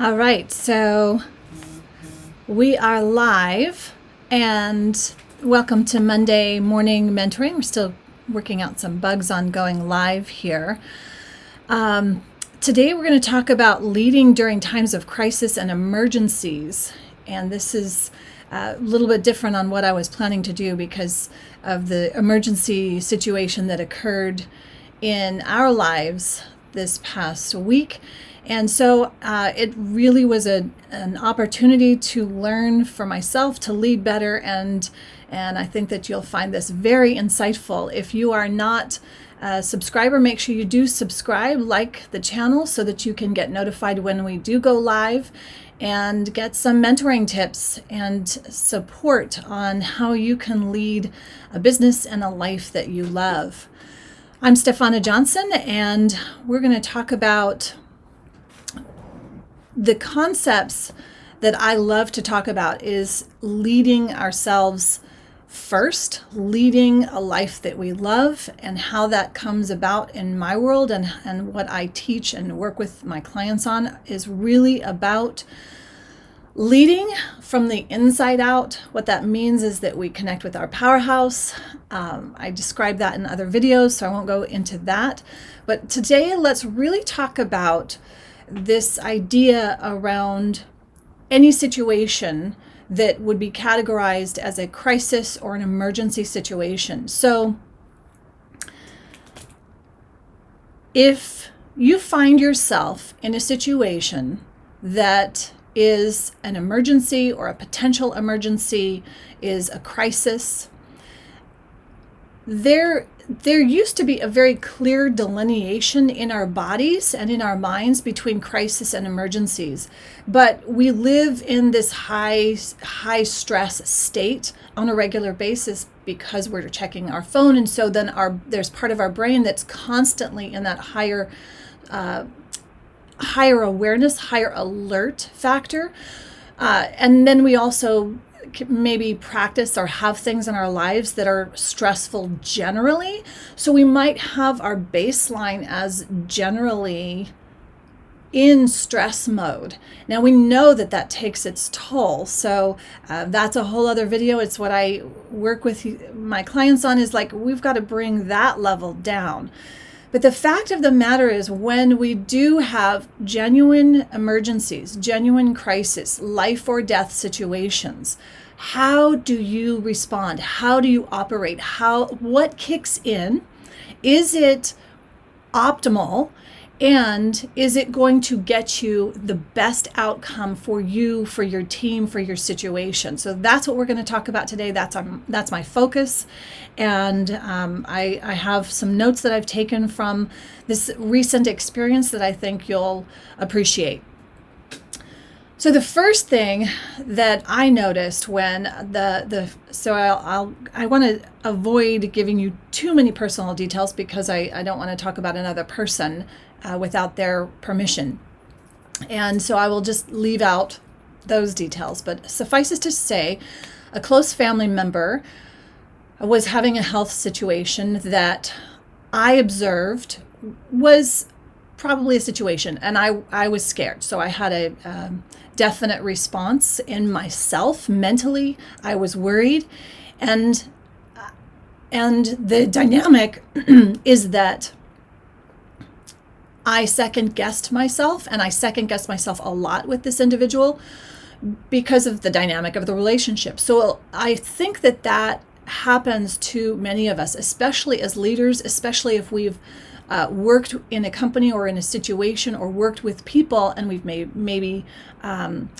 All right, so we are live and welcome to Monday morning mentoring. We're still working out some bugs on going live here. Today we're going to talk about leading during times of crisis and emergencies. And this is a little bit different on what I was planning to do because of the emergency situation that occurred in our lives this past week. And so it really was an opportunity to learn for myself to lead better, and I think that you'll find this very insightful. If you are not a subscriber, make sure you do subscribe, like the channel, so that you can get notified when we do go live and get some mentoring tips and support on how you can lead a business and a life that you love. I'm Stefana Johnson, and we're going to talk about the concepts that I love to talk about is leading ourselves first, leading a life that we love, and how that comes about in my world, and what I teach and work with my clients on is really about leading from the inside out. What that means is that we connect with our powerhouse. I describe that in other videos, so I won't go into that. But today, let's really talk about this idea around any situation that would be categorized as a crisis or an emergency situation. So if you find yourself in a situation that is an emergency or a potential emergency, is a crisis, there used to be a very clear delineation in our bodies and in our minds between crisis and emergencies. But we live in this high stress state on a regular basis because we're checking our phone. And so then there's part of our brain that's constantly in that higher awareness, higher alert factor. And then we also maybe practice or have things in our lives that are stressful generally. So we might have our baseline as generally in stress mode. Now we know that takes its toll. So that's a whole other video. It's what I work with my clients on, is like, we've got to bring that level down. But the fact of the matter is, when we do have genuine emergencies, genuine crisis, life or death situations, how do you respond? How do you operate? What kicks in? Is it optimal? And is it going to get you the best outcome for you, for your team, for your situation? So that's what we're going to talk about today. That's my focus. And I have some notes that I've taken from this recent experience that I think you'll appreciate. So the first thing that I noticed when I want to avoid giving you too many personal details because I don't want to talk about another person without their permission. And so I will just leave out those details. But suffice it to say, a close family member was having a health situation that I observed was probably a situation, and I was scared. So I had a definite response in myself. Mentally, I was worried. And the dynamic is that I second-guessed myself, and I second-guessed myself a lot with this individual because of the dynamic of the relationship. So I think that happens to many of us, especially as leaders, especially if we've worked in a company or in a situation, or worked with people, and we've maybe come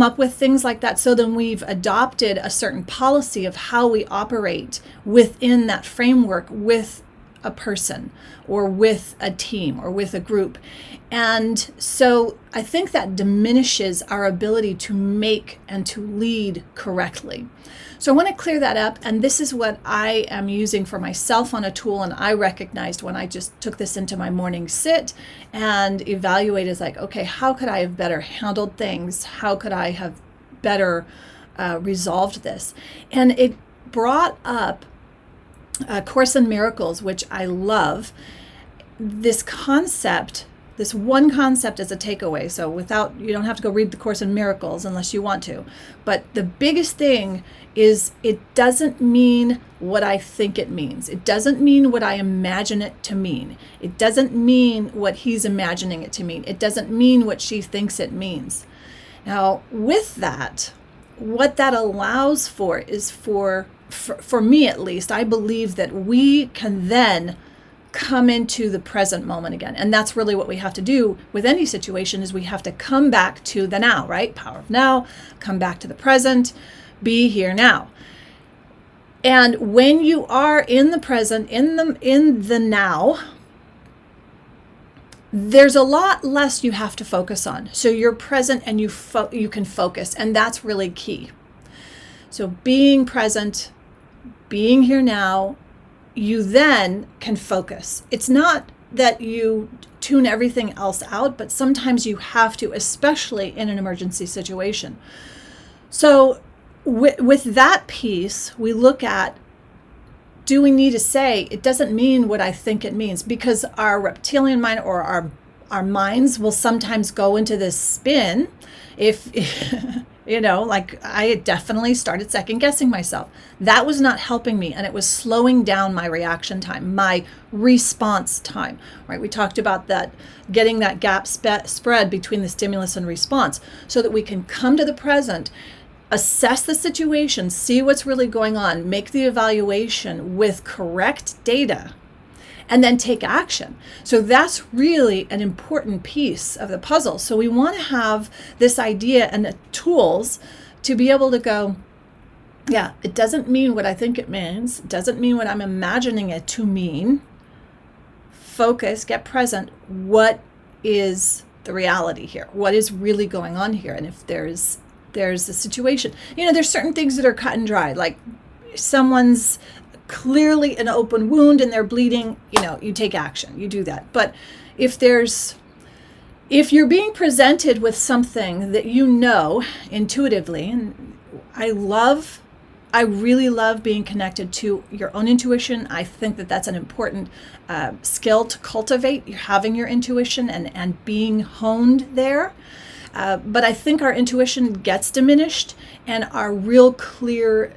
up with things like that. So then we've adopted a certain policy of how we operate within that framework with a person or with a team or with a group. And so I think that diminishes our ability to make and to lead correctly. So I want to clear that up, and this is what I am using for myself on a tool, and I recognized when I just took this into my morning sit and evaluated, as like, okay, how could I have better handled things? How could I have better resolved this? And it brought up A Course in Miracles, which I love, this concept this one concept as a takeaway. So you don't have to go read the Course in Miracles unless you want to. But the biggest thing is it doesn't mean what I think it means. It doesn't mean what I imagine it to mean. It doesn't mean what he's imagining it to mean. It doesn't mean what she thinks it means. Now, with that, what that allows for is for me at least, I believe that we can then come into the present moment again. And that's really what we have to do with any situation, is we have to come back to the now, right? Power of now, come back to the present, be here now. And when you are in the present, in the now, there's a lot less you have to focus on. So you're present and you can focus, and that's really key. So being present, being here now, you then can focus. It's not that you tune everything else out, but sometimes you have to, especially in an emergency situation. So with that piece, we look at, do we need to say, it doesn't mean what I think it means, because our reptilian mind or our minds will sometimes go into this spin. If like I definitely started second guessing myself. That was not helping me, and it was slowing down my reaction time, my response time, right? We talked about that, getting that gap spread between the stimulus and response, so that we can come to the present, assess the situation, see what's really going on, make the evaluation with correct data, and then take action. So that's really an important piece of the puzzle. So we want to have this idea and the tools to be able to go, yeah, it doesn't mean what I think it means. It doesn't mean what I'm imagining it to mean. Focus, get present. What is the reality here? What is really going on here? And if there's a situation, there's certain things that are cut and dry, like someone's clearly an open wound and they're bleeding, you take action, you do that. But if you're being presented with something that intuitively, and I really love being connected to your own intuition. I think that that's an important skill to cultivate, having your intuition and being honed there. But I think our intuition gets diminished, and our real clear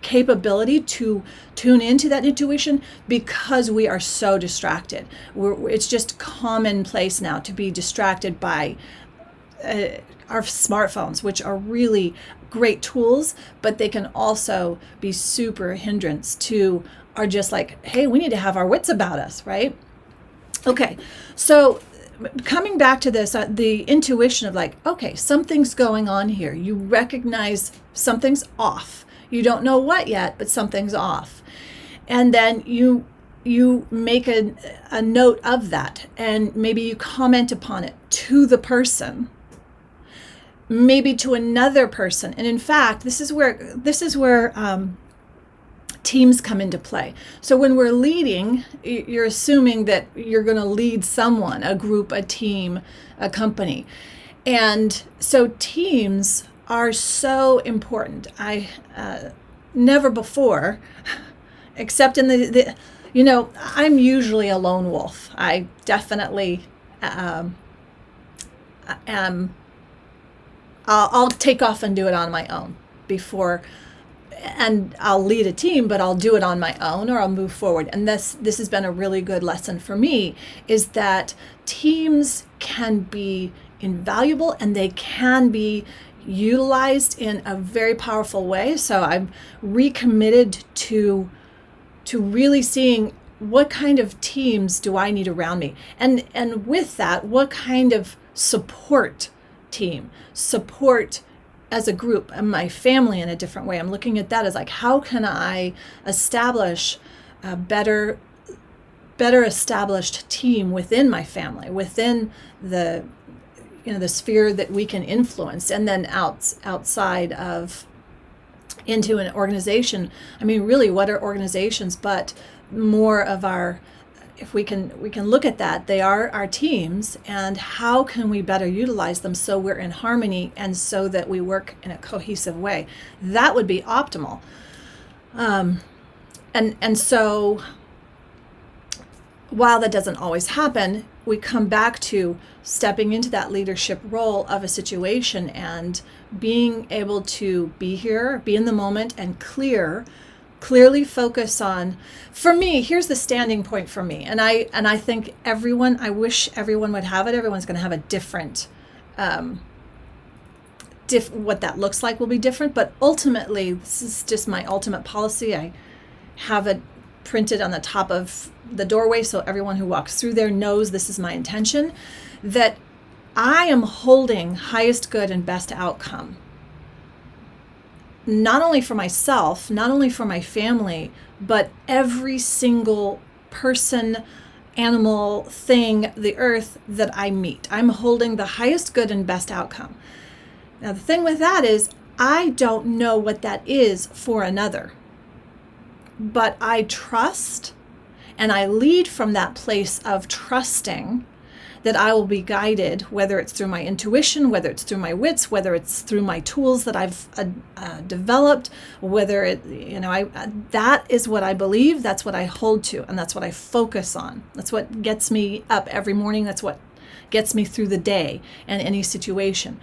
capability to tune into that intuition, because we are so distracted. It's just commonplace now to be distracted by our smartphones, which are really great tools, but they can also be super hindrance to our just like, hey, we need to have our wits about us, right? Okay, so coming back to this, the intuition of like, okay, something's going on here. You recognize something's off. You don't know what yet, but something's off. And then you make a note of that, and maybe you comment upon it to the person, maybe to another person. And in fact, this is where teams come into play. So when we're leading, you're assuming that you're going to lead someone, a group, a team, a company. And so teams are so important. I never before, except in the I'm usually a lone wolf. I definitely am. I'll take off and do it on my own and I'll lead a team, but I'll do it on my own, or I'll move forward. And this has been a really good lesson for me, is that teams can be invaluable and they can be utilized in a very powerful way. So I'm recommitted to really seeing what kind of teams do I need around me, and with that, what kind of support as a group, and my family in a different way. I'm looking at that as like, how can I establish a better established team within my family, within the sphere that we can influence, and then outside of into an organization. I mean, really, what are organizations but more of our, if we can look at that, they are our teams, and how can we better utilize them so we're in harmony and so that we work in a cohesive way? That would be optimal. And so while that doesn't always happen, we come back to stepping into that leadership role of a situation and being able to be here, be in the moment, and clearly focus on. For me, here's the standing point for me, and I think I wish everyone would have it. Everyone's going to have a different, what that looks like will be different, but ultimately, this is just my ultimate policy. I have it printed on the top of the doorway so everyone who walks through there knows this is my intention, that I am holding highest good and best outcome, not only for myself, not only for my family, but every single person, animal, thing, the earth that I meet. I'm holding the highest good and best outcome. Now, the thing with that is, I don't know what that is for another, but I trust, and I lead from that place of trusting that I will be guided, whether it's through my intuition, whether it's through my wits, whether it's through my tools that I've developed, whether that is what I believe, that's what I hold to, and that's what I focus on. That's what gets me up every morning. That's what gets me through the day and any situation.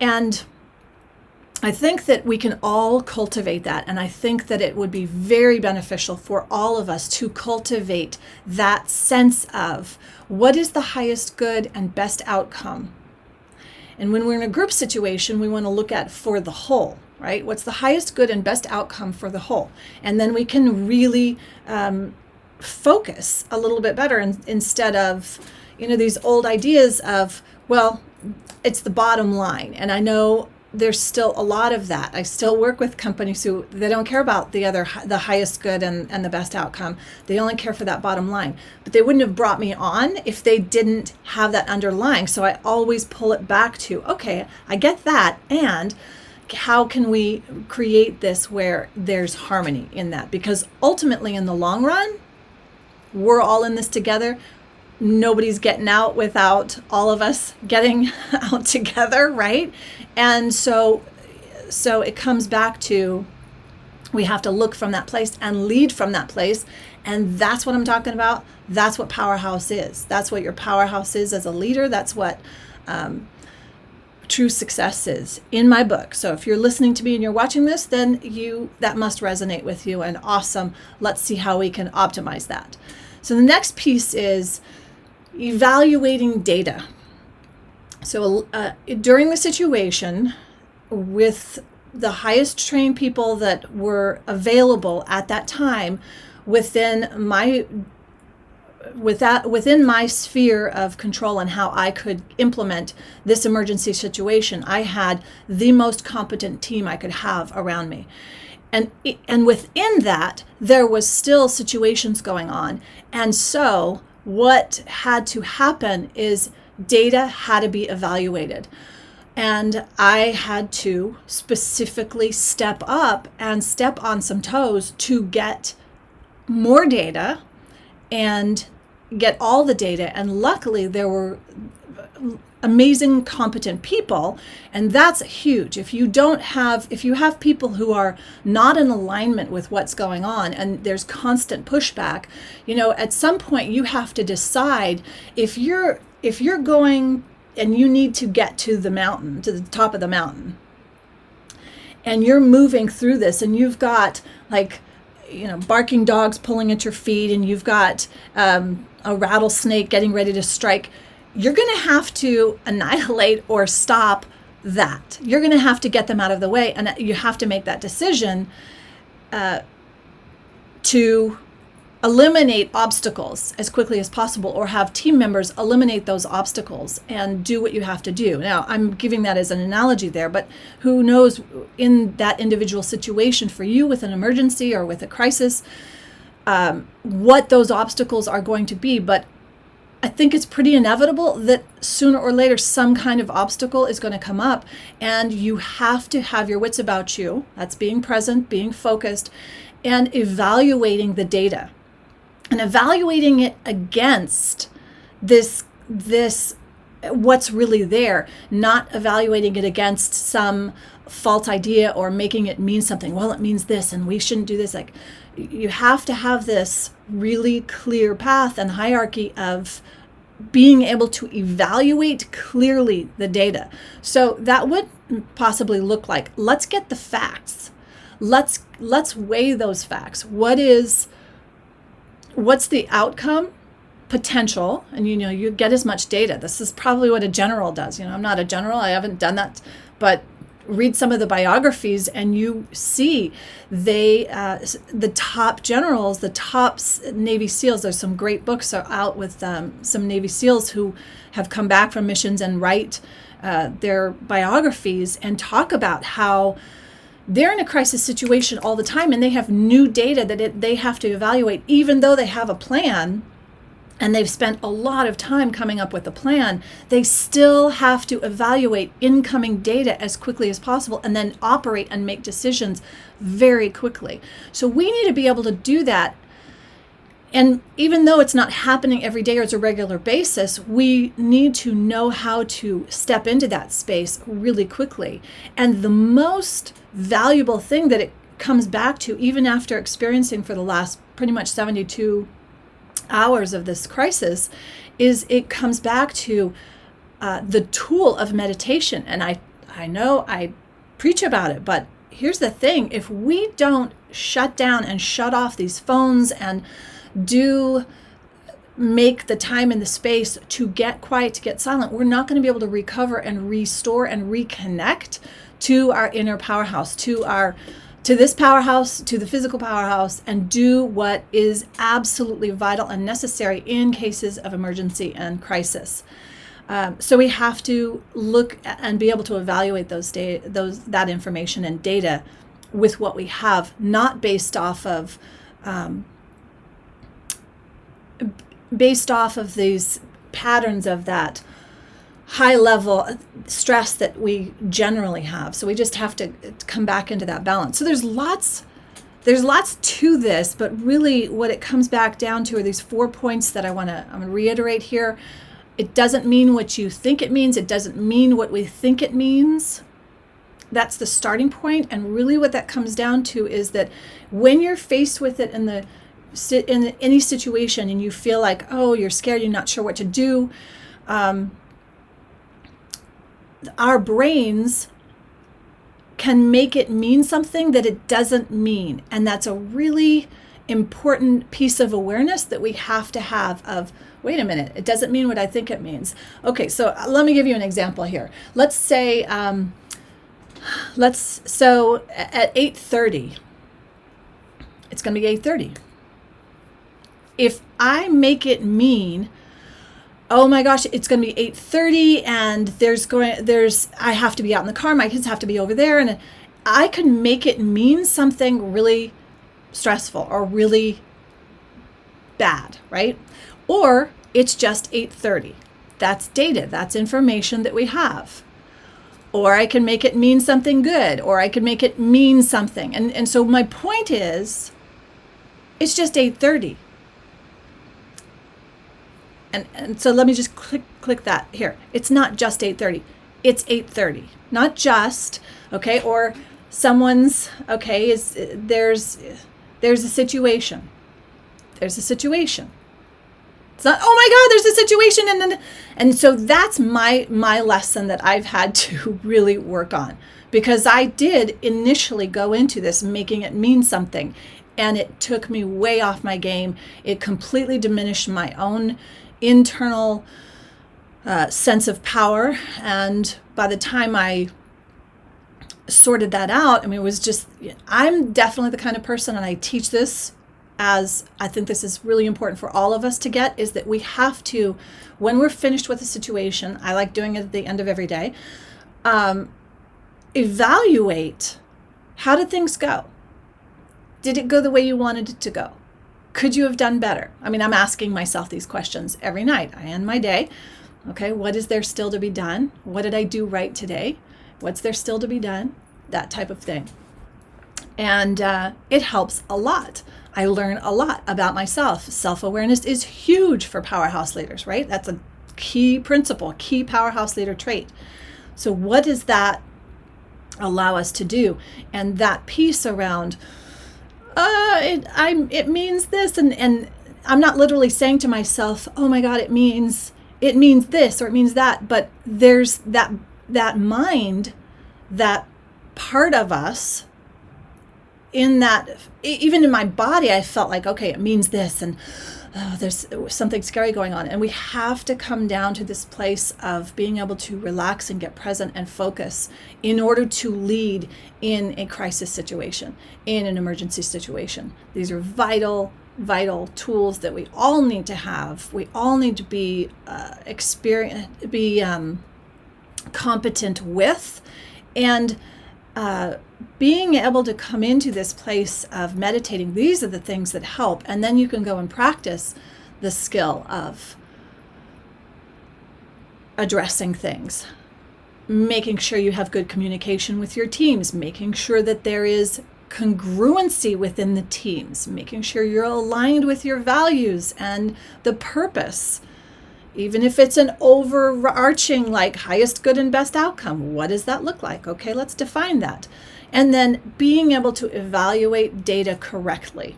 And I think that we can all cultivate that, and I think that it would be very beneficial for all of us to cultivate that sense of what is the highest good and best outcome. And when we're in a group situation, we want to look at for the whole, right? What's the highest good and best outcome for the whole? And then we can really focus a little bit better instead of, these old ideas of, well, it's the bottom line. And I know there's still a lot of that. I still work with companies who they don't care about the highest good and the best outcome. They only care for that bottom line. But they wouldn't have brought me on if they didn't have that underlying. So I always pull it back to, okay, I get that. And how can we create this where there's harmony in that? Because ultimately, in the long run, we're all in this together. Nobody's getting out without all of us getting out together, right? And so it comes back to, we have to look from that place and lead from that place. And that's what I'm talking about. That's what powerhouse is. That's what your powerhouse is as a leader. That's what true success is in my book. So if you're listening to me and you're watching this, then that must resonate with you, and awesome. Let's see how we can optimize that. So the next piece is evaluating data. So during the situation, with the highest trained people that were available at that time within my sphere of control and how I could implement this emergency situation, I had the most competent team I could have around me. And within that, there was still situations going on. And so what had to happen is data had to be evaluated. And I had to specifically step up and step on some toes to get more data and get all the data. And luckily, there were amazing, competent people, and that's huge. If you have people who are not in alignment with what's going on, and there's constant pushback, at some point you have to decide if you're going and you need to get to the mountain, to the top of the mountain, and you're moving through this, and you've got barking dogs pulling at your feet, and you've got a rattlesnake getting ready to strike. You're going to have to annihilate or stop that. You're going to have to get them out of the way, and you have to make that decision to eliminate obstacles as quickly as possible, or have team members eliminate those obstacles and do what you have to do. Now, I'm giving that as an analogy there, but who knows in that individual situation for you with an emergency or with a crisis, what those obstacles are going to be. But I think it's pretty inevitable that sooner or later some kind of obstacle is going to come up, and you have to have your wits about you. That's being present, being focused, and evaluating the data, and evaluating it against this what's really there, not evaluating it against some false idea or making it mean something. Well, it means this, and we shouldn't do this. You have to have this really clear path and hierarchy of being able to evaluate clearly the data. So that would possibly look like, let's get the facts. Let's weigh those facts. What's the outcome potential? And you get as much data. This is probably what a general does. I'm not a general. I haven't done that, but read some of the biographies and you see the top generals, the top Navy SEALs. There's some great books out with some Navy SEALs who have come back from missions and write their biographies and talk about how they're in a crisis situation all the time and they have new data that they have to evaluate, even though they have a plan. And they've spent a lot of time coming up with a plan, they still have to evaluate incoming data as quickly as possible and then operate and make decisions very quickly. So we need to be able to do that. And even though it's not happening every day or it's a regular basis, we need to know how to step into that space really quickly. And the most valuable thing that it comes back to, even after experiencing for the last pretty much 72 hours of this crisis, is it comes back to the tool of meditation. And I know I preach about it, but here's the thing. If we don't shut down and shut off these phones and make the time and the space to get quiet, to get silent, we're not going to be able to recover and restore and reconnect to our inner powerhouse, to this powerhouse, to the physical powerhouse, and do what is absolutely vital and necessary in cases of emergency and crisis. So we have to look and be able to evaluate that information and data with what we have, not based off of these patterns of that high level stress that we generally have. So we just have to come back into that balance. So there's lots to this, but really what it comes back down to are these 4 points that I'm going to reiterate here. It doesn't mean what you think it means. It doesn't mean what we think it means. That's the starting point. And really what that comes down to is that when you're faced with it in any situation and you feel like, oh, you're scared, you're not sure what to do, our brains can make it mean something that it doesn't mean. And that's a really important piece of awareness that we have to have of, wait a minute, it doesn't mean what I think it means. Okay, so let me give you an example here. Let's say, at 8:30, it's going to be 8:30. If I make it mean, oh my gosh, it's going to be 8:30 and I have to be out in the car, my kids have to be over there, and I can make it mean something really stressful or really bad, right? Or it's just 8:30. That's data, that's information that we have. Or I can make it mean something good, or I can make it mean something. And so my point is, it's just 8:30. And so let me just click that here. It's not just 8:30. It's 8:30. Not just, okay, or someone's, okay, there's a situation. There's a situation. It's not, oh my God, there's a situation. And so that's my lesson that I've had to really work on, because I did initially go into this making it mean something, and it took me way off my game. It completely diminished my own internal sense of power. And by the time I sorted that out, I mean, it was just, I'm definitely the kind of person, and I teach this as I think this is really important for all of us to get, is that we have to, when we're finished with a situation, I like doing it at the end of every day, evaluate, how did things go? Did it go the way you wanted it to go? Could you have done better? I mean, I'm asking myself these questions every night. I end my day. Okay, what is there still to be done? What did I do right today? What's there still to be done? That type of thing. And it helps a lot. I learn a lot about myself. Self-awareness is huge for powerhouse leaders, right? That's a key principle, key powerhouse leader trait. So what does that allow us to do? And that piece around, it means this, and I'm not literally saying to myself, oh my God, it means it means this or it means that, but there's that mind, that part of us in that, even in my body, I felt like, okay, it means this, and there's something scary going on. And we have to come down to this place of being able to relax and get present and focus in order to lead in a crisis situation, in an emergency situation. These are vital tools that we all need to have. We all need to be competent with, and being able to come into this place of meditating. These are the things that help, and then you can go and practice the skill of addressing things, making sure you have good communication with your teams, making sure that there is congruency within the teams, making sure you're aligned with your values and the purpose. Even if it's an overarching, like, highest good and best outcome, what does that look like? Okay, let's define that. And then being able to evaluate data correctly.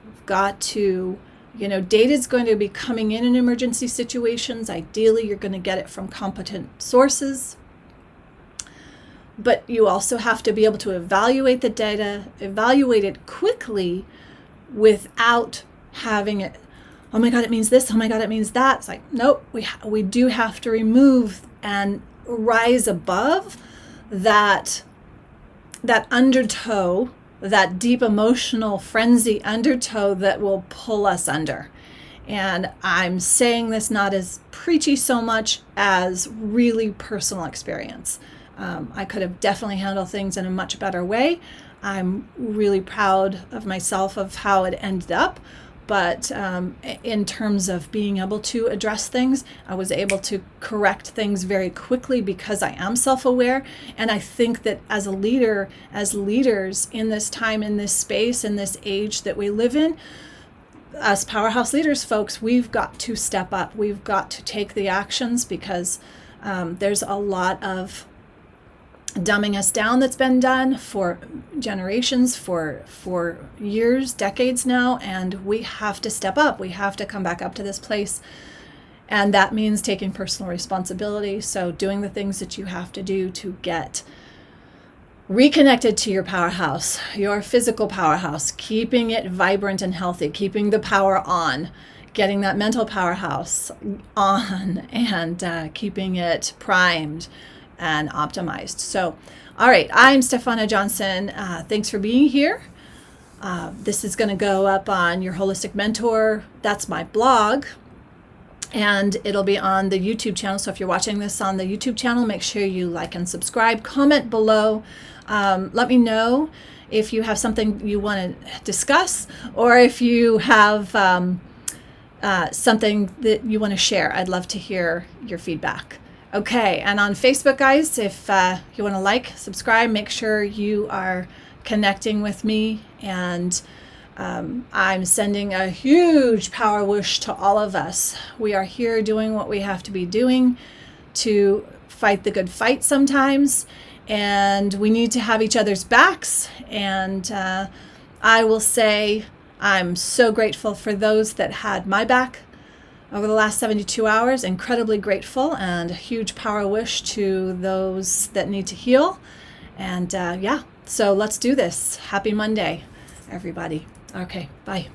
We've got to, data is going to be coming in emergency situations. Ideally, you're going to get it from competent sources. But you also have to be able to evaluate the data, evaluate it quickly without having it, oh my God, it means this, oh my God, it means that. It's like, nope, we do have to remove and rise above that undertow, that deep emotional frenzy undertow that will pull us under. And I'm saying this not as preachy so much as really personal experience. I could have definitely handled things in a much better way. I'm really proud of myself of how it ended up. But in terms of being able to address things, I was able to correct things very quickly because I am self-aware. And I think that as a leader, as leaders in this time, in this space, in this age that we live in, as powerhouse leaders, folks, we've got to step up. We've got to take the actions, because there's a lot of dumbing us down that's been done for generations, for years, decades now, and we have to step up. We have to come back up to this place, and that means taking personal responsibility. So doing the things that you have to do to get reconnected to your powerhouse, your physical powerhouse, keeping it vibrant and healthy, keeping the power on, getting that mental powerhouse on, and keeping it primed and optimized. So, all right, I'm Stefana Johnson. Thanks for being here. This is going to go up on Your Holistic Mentor. That's my blog, and it'll be on the YouTube channel. So if you're watching this on the YouTube channel, make sure you like and subscribe. Comment below. Let me know if you have something you want to discuss, or if you have something that you want to share. I'd love to hear your feedback. Okay, and on Facebook, guys, if you want to like, subscribe, make sure you are connecting with me. And I'm sending a huge power whoosh to all of us. We are here doing what we have to be doing to fight the good fight sometimes, and we need to have each other's backs. And I will say I'm so grateful for those that had my back over the last 72 hours, incredibly grateful, and a huge power wish to those that need to heal. And so let's do this. Happy Monday, everybody. Okay, bye.